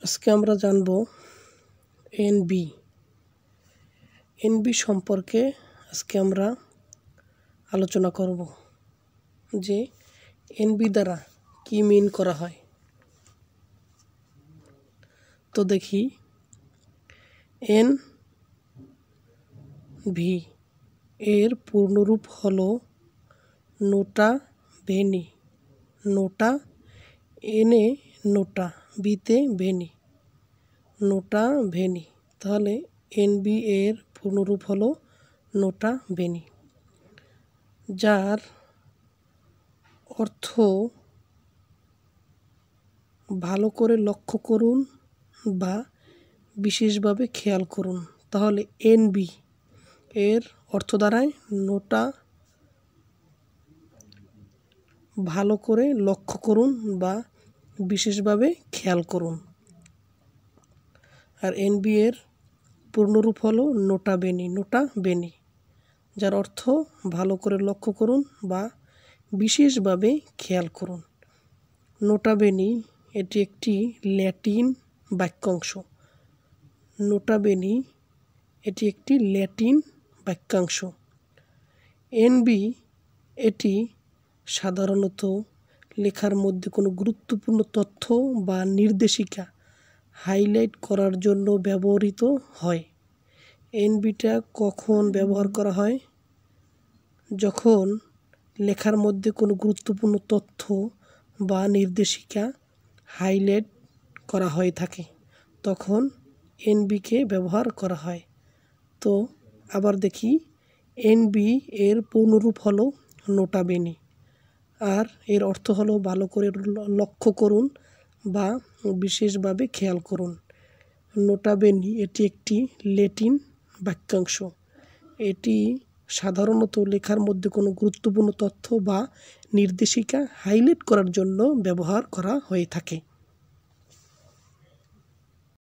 আজকে আমরা জানব এনবি সম্পর্কে আজকে আমরা আলোচনা করব যে এনবি দ্বারা কি মিন করা হয়। তো দেখি এনভি এর পূর্ণরূপ হলো নোটা ভেনি। নোটা এনে নোটা, বিতে ভেনি, নোটা ভেনি। তাহলে এনবি এর পূর্ণরূপ হলো নোটা ভেনি, যার অর্থ ভালো করে লক্ষ্য করুন বা বিশেষভাবে খেয়াল করুন। তাহলে এনবি এর অর্থ দাঁড়ায় নোটা ভালো করে লক্ষ্য করুন বা বিশেষভাবে খেয়াল করুন। আর এনবি এর পূর্ণরূপ হলো নোটা বেনি। নোটা বেনি, যার অর্থ ভালো করে লক্ষ্য করুন বা বিশেষভাবে খেয়াল করুন। নোটা বেনি এটি একটি ল্যাটিন বাক্যাংশ। নোটা বেনি এটি একটি ল্যাটিন বাক্যাংশ। এনবি এটি সাধারণত লেখার মধ্যে কোনো গুরুত্বপূর্ণ তথ্য বা নির্দেশিকা হাইলাইট করার জন্য ব্যবহৃত হয়। এনবিটা কখন ব্যবহার করা হয়? যখন লেখার মধ্যে কোনো গুরুত্বপূর্ণ তথ্য বা নির্দেশিকা হাইলাইট করা হয়ে থাকে, তখন এনবিকে ব্যবহার করা হয়। তো আবার দেখি, এনবি এর পূর্ণরূপ হলো নোটা বেনি, আর এর অর্থ হলো ভালো করে লক্ষ্য করুন বা বিশেষভাবে খেয়াল করুন। নোটা বেনি এটি একটি ল্যাটিন বাক্যাংশ। এটি সাধারণত লেখার মধ্যে কোনো গুরুত্বপূর্ণ তথ্য বা নির্দেশিকা হাইলাইট করার জন্য ব্যবহার করা হয়ে থাকে।